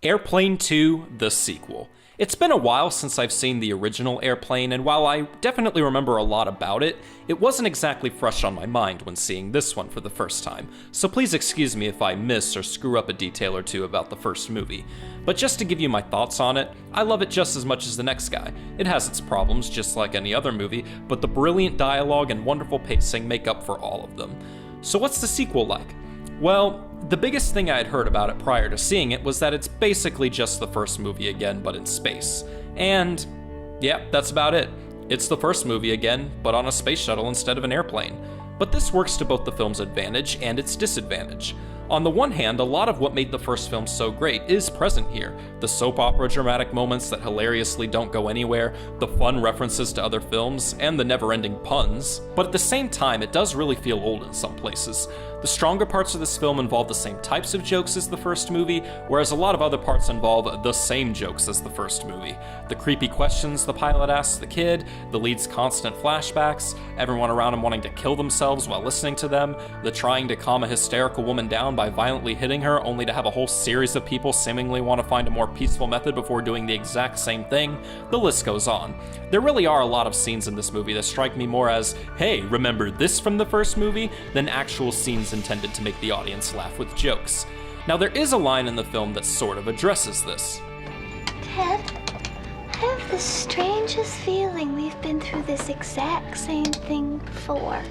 Airplane 2, the sequel. It's been a while since I've seen the original Airplane, and while I definitely remember a lot about it, it wasn't exactly fresh on my mind when seeing this one for the first time, so please excuse me if I miss or screw up a detail or two about the first movie. But just to give you my thoughts on it, I love it just as much as the next guy. It has its problems, just like any other movie, but the brilliant dialogue and wonderful pacing make up for all of them. So what's the sequel like? Well, the biggest thing I had heard about it prior to seeing it was that it's basically just the first movie again, but in space. And, yeah, that's about it. It's the first movie again, but on a space shuttle instead of an airplane. But this works to both the film's advantage and its disadvantage. On the one hand, a lot of what made the first film so great is present here. The soap opera dramatic moments that hilariously don't go anywhere, the fun references to other films, and the never-ending puns. But at the same time, it does really feel old in some places. The stronger parts of this film involve the same types of jokes as the first movie, whereas a lot of other parts involve the same jokes as the first movie. The creepy questions the pilot asks the kid, the lead's constant flashbacks, everyone around him wanting to kill themselves while listening to them, the trying to calm a hysterical woman down by violently hitting her, only to have a whole series of people seemingly want to find a more peaceful method before doing the exact same thing. The list goes on. There really are a lot of scenes in this movie that strike me more as, hey, remember this from the first movie, than actual scenes intended to make the audience laugh with jokes. Now, there is a line in the film that sort of addresses this. Ted, I have the strangest feeling we've been through this exact same thing before.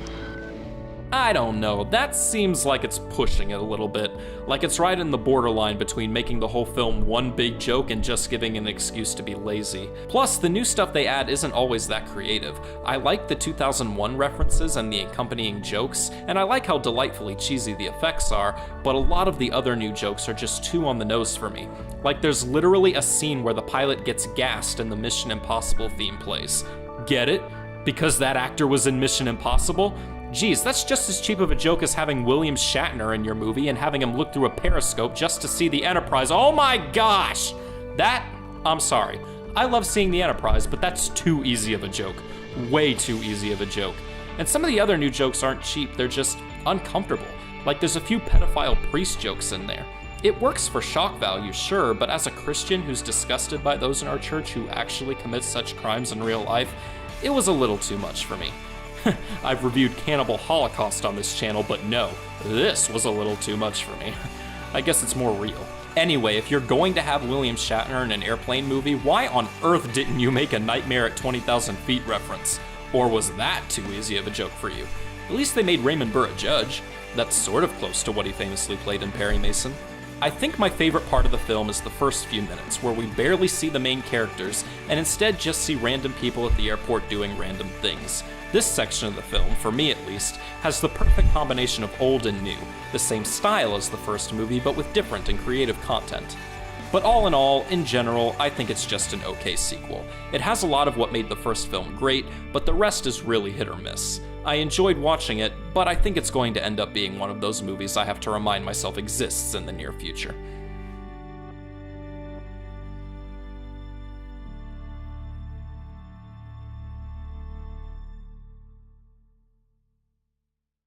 I don't know, that seems like it's pushing it a little bit. Like it's right in the borderline between making the whole film one big joke and just giving an excuse to be lazy. Plus, the new stuff they add isn't always that creative. I like the 2001 references and the accompanying jokes, and I like how delightfully cheesy the effects are, but a lot of the other new jokes are just too on the nose for me. Like there's literally a scene where the pilot gets gassed and the Mission Impossible theme plays. Get it? Because that actor was in Mission Impossible? Geez, that's just as cheap of a joke as having William Shatner in your movie and having him look through a periscope just to see the Enterprise. Oh my gosh! I'm sorry. I love seeing the Enterprise, but that's too easy of a joke. Way too easy of a joke. And some of the other new jokes aren't cheap, they're just uncomfortable. Like there's a few pedophile priest jokes in there. It works for shock value, sure, but as a Christian who's disgusted by those in our church who actually commit such crimes in real life, it was a little too much for me. I've reviewed Cannibal Holocaust on this channel, but no, this was a little too much for me. I guess it's more real. Anyway, if you're going to have William Shatner in an airplane movie, why on earth didn't you make a Nightmare at 20,000 Feet reference? Or was that too easy of a joke for you? At least they made Raymond Burr a judge. That's sort of close to what he famously played in Perry Mason. I think my favorite part of the film is the first few minutes, where we barely see the main characters, and instead just see random people at the airport doing random things. This section of the film, for me at least, has the perfect combination of old and new, the same style as the first movie, but with different and creative content. But all in all, in general, I think it's just an okay sequel. It has a lot of what made the first film great, but the rest is really hit or miss. I enjoyed watching it, but I think it's going to end up being one of those movies I have to remind myself exists in the near future.